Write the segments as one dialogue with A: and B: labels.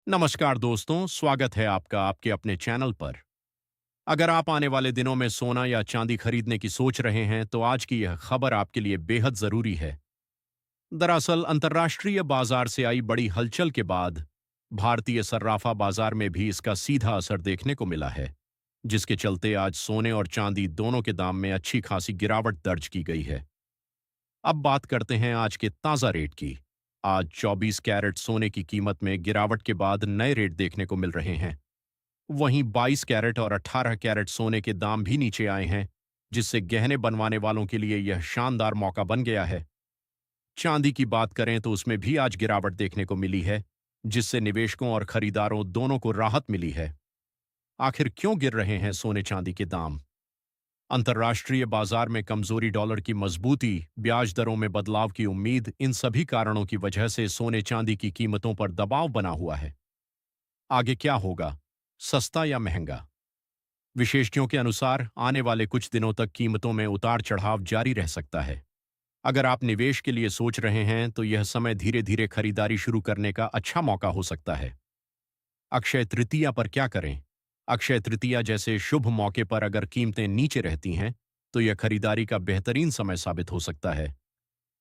A: नमस्कार दोस्तों, स्वागत है आपका आपके अपने चैनल पर। अगर आप आने वाले दिनों में सोना या चांदी खरीदने की सोच रहे हैं, तो आज की यह खबर आपके लिए बेहद जरूरी है। दरअसल अंतर्राष्ट्रीय बाजार से आई बड़ी हलचल के बाद भारतीय सर्राफा बाजार में भी इसका सीधा असर देखने को मिला है, जिसके चलते आज सोने और चांदी दोनों के दाम में अच्छी खासी गिरावट दर्ज की गई है। अब बात करते हैं आज के ताज़ा रेट की। आज 24 कैरेट सोने की कीमत में गिरावट के बाद नए रेट देखने को मिल रहे हैं। वहीं 22 कैरेट और 18 कैरेट सोने के दाम भी नीचे आए हैं, जिससे गहने बनवाने वालों के लिए यह शानदार मौका बन गया है। चांदी की बात करें तो उसमें भी आज गिरावट देखने को मिली है, जिससे निवेशकों और खरीदारों दोनों को राहत मिली है। आखिर क्यों गिर रहे हैं सोने चांदी के दाम? अंतर्राष्ट्रीय बाजार में कमजोरी, डॉलर की मजबूती, ब्याज दरों में बदलाव की उम्मीद, इन सभी कारणों की वजह से सोने चांदी की कीमतों पर दबाव बना हुआ है। आगे क्या होगा, सस्ता या महंगा? विशेषज्ञों के अनुसार आने वाले कुछ दिनों तक कीमतों में उतार चढ़ाव जारी रह सकता है। अगर आप निवेश के लिए सोच रहे हैं तो यह समय धीरे धीरे खरीदारी शुरू करने का अच्छा मौका हो सकता है। अक्षय तृतीया पर क्या करें? अक्षय तृतीया जैसे शुभ मौके पर अगर कीमतें नीचे रहती हैं, तो यह खरीदारी का बेहतरीन समय साबित हो सकता है।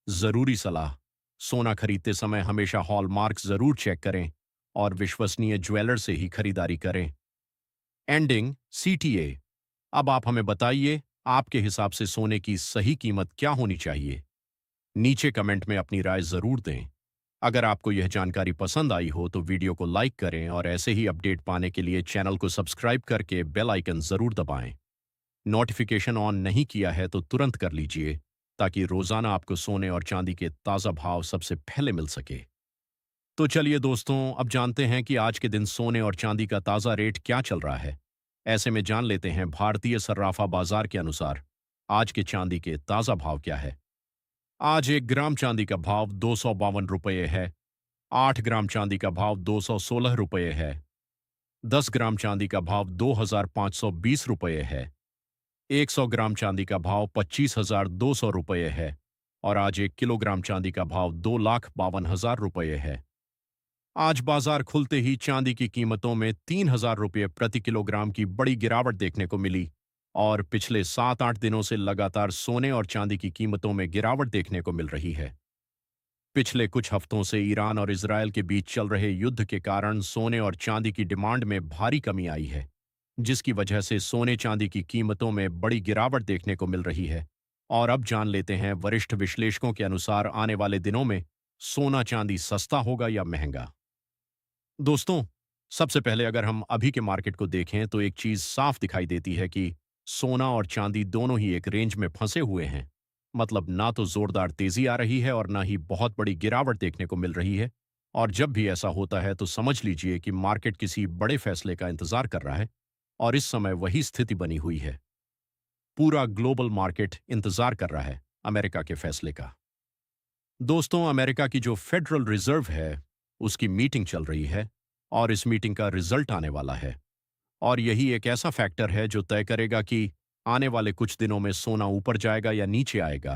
A: जरूरी सलाह: सोना खरीदते समय हमेशा हॉलमार्क जरूर चेक करें और विश्वसनीय ज्वेलर से ही खरीदारी करें। Ending CTA. अब आप हमें बताइए, आपके हिसाब से सोने की सही कीमत क्या होनी चाहिए? नीचे कमेंट में अपनी राय जरूर दें। अगर आपको यह जानकारी पसंद आई हो तो वीडियो को लाइक करें और ऐसे ही अपडेट पाने के लिए चैनल को सब्सक्राइब करके बेल आइकन जरूर दबाएं। नोटिफिकेशन ऑन नहीं किया है तो तुरंत कर लीजिए, ताकि रोजाना आपको सोने और चांदी के ताज़ा भाव सबसे पहले मिल सके। तो चलिए दोस्तों, अब जानते हैं कि आज के दिन सोने और चांदी का ताज़ा रेट क्या चल रहा है। ऐसे में जान लेते हैं भारतीय सर्राफा बाजार के अनुसार आज के चांदी के ताज़ा भाव क्या है। आज 1 ग्राम चांदी का भाव 252 रुपये है। 8 ग्राम चांदी का भाव 216 रुपये है। 10 ग्राम चांदी का भाव 2520 रुपये है। 100 ग्राम चांदी का भाव 25,200 रुपये है। और आज 1 किलोग्राम चांदी का भाव 2,52,000 रुपये है। आज बाजार खुलते ही चांदी की कीमतों में 3,000 रुपये प्रति किलोग्राम की बड़ी गिरावट देखने को मिली और पिछले 7-8 दिनों से लगातार सोने और चांदी की कीमतों में गिरावट देखने को मिल रही है। पिछले कुछ हफ्तों से ईरान और इजरायल के बीच चल रहे युद्ध के कारण सोने और चांदी की डिमांड में भारी कमी आई है, जिसकी वजह से सोने चांदी की कीमतों में बड़ी गिरावट देखने को मिल रही है। और अब जान लेते हैं वरिष्ठ विश्लेषकों के अनुसार आने वाले दिनों में सोना चांदी सस्ता होगा या महंगा। दोस्तों, सबसे पहले अगर हम अभी के मार्केट को देखें तो एक चीज साफ दिखाई देती है कि सोना और चांदी दोनों ही एक रेंज में फंसे हुए हैं। मतलब ना तो जोरदार तेजी आ रही है और ना ही बहुत बड़ी गिरावट देखने को मिल रही है। और जब भी ऐसा होता है तो समझ लीजिए कि मार्केट किसी बड़े फैसले का इंतजार कर रहा है, और इस समय वही स्थिति बनी हुई है। पूरा ग्लोबल मार्केट इंतजार कर रहा है अमेरिका के फैसले का। दोस्तों, अमेरिका की जो फेडरल रिजर्व है, उसकी मीटिंग चल रही है और इस मीटिंग का रिजल्ट आने वाला है। और यही एक ऐसा फैक्टर है जो तय करेगा कि आने वाले कुछ दिनों में सोना ऊपर जाएगा या नीचे आएगा।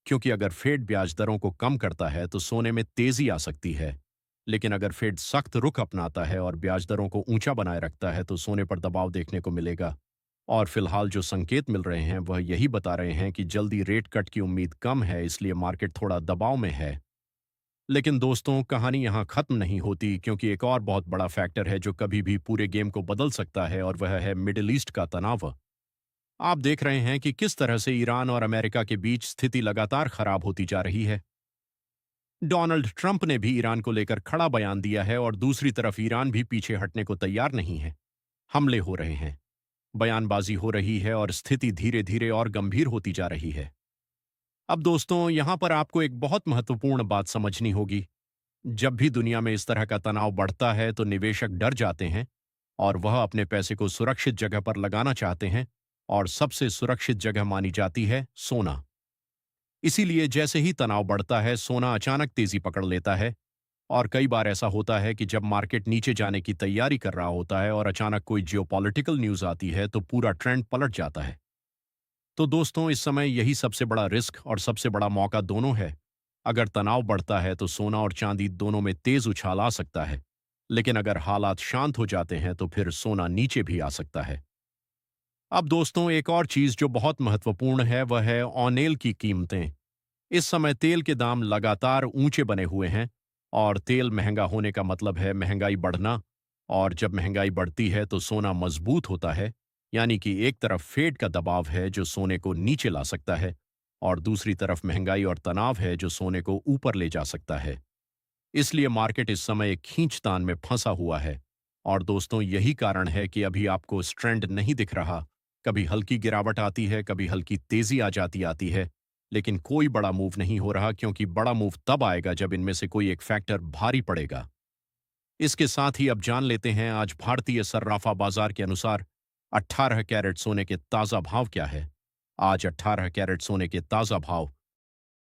A: क्योंकि अगर फेड ब्याज दरों को कम करता है तो सोने में तेजी आ सकती है, लेकिन अगर फेड सख्त रुख अपनाता है और ब्याज दरों को ऊंचा बनाए रखता है तो सोने पर दबाव देखने को मिलेगा। और फिलहाल जो संकेत मिल रहे हैं वह यही बता रहे हैं कि जल्दी रेट कट की उम्मीद कम है, इसलिए मार्केट थोड़ा दबाव में है। लेकिन दोस्तों, कहानी यहाँ खत्म नहीं होती, क्योंकि एक और बहुत बड़ा फैक्टर है जो कभी भी पूरे गेम को बदल सकता है, और वह है मिडिल ईस्ट का तनाव। आप देख रहे हैं कि किस तरह से ईरान और अमेरिका के बीच स्थिति लगातार खराब होती जा रही है। डोनाल्ड ट्रंप ने भी ईरान को लेकर खड़ा बयान दिया है और दूसरी तरफ ईरान भी पीछे हटने को तैयार नहीं है। हमले हो रहे हैं, बयानबाजी हो रही है और स्थिति धीरे धीरे और गंभीर होती जा रही है। अब दोस्तों, यहां पर आपको एक बहुत महत्वपूर्ण बात समझनी होगी। जब भी दुनिया में इस तरह का तनाव बढ़ता है तो निवेशक डर जाते हैं और वह अपने पैसे को सुरक्षित जगह पर लगाना चाहते हैं, और सबसे सुरक्षित जगह मानी जाती है सोना। इसीलिए जैसे ही तनाव बढ़ता है, सोना अचानक तेजी पकड़ लेता है। और कई बार ऐसा होता है कि जब मार्केट नीचे जाने की तैयारी कर रहा होता है और अचानक कोई जियोपॉलिटिकल न्यूज आती है तो पूरा ट्रेंड पलट जाता है। तो दोस्तों, इस समय यही सबसे बड़ा रिस्क और सबसे बड़ा मौका दोनों है। अगर तनाव बढ़ता है तो सोना और चांदी दोनों में तेज उछाल आ सकता है, लेकिन अगर हालात शांत हो जाते हैं तो फिर सोना नीचे भी आ सकता है। अब दोस्तों, एक और चीज जो बहुत महत्वपूर्ण है वह है ऑनेल की कीमतें। इस समय तेल के दाम लगातार ऊंचे बने हुए हैं और तेल महंगा होने का मतलब है महंगाई बढ़ना। और जब महंगाई बढ़ती है तो सोना मजबूत होता है, यानी कि एक तरफ फेड का दबाव है जो सोने को नीचे ला सकता है और दूसरी तरफ महंगाई और तनाव है जो सोने को ऊपर ले जा सकता है। इसलिए मार्केट इस समय एक खींचतान में फंसा हुआ है। और दोस्तों, यही कारण है कि अभी आपको ट्रेंड नहीं दिख रहा। कभी हल्की गिरावट आती है, कभी हल्की तेजी आ जाती आती है, लेकिन कोई बड़ा मूव नहीं हो रहा, क्योंकि बड़ा मूव तब आएगा जब इनमें से कोई एक फैक्टर भारी पड़ेगा। इसके साथ ही अब जान लेते हैं आज भारतीय सर्राफा बाजार के अनुसार 18 कैरेट सोने के ताजा भाव क्या है। आज 18 कैरेट सोने के ताजा भाव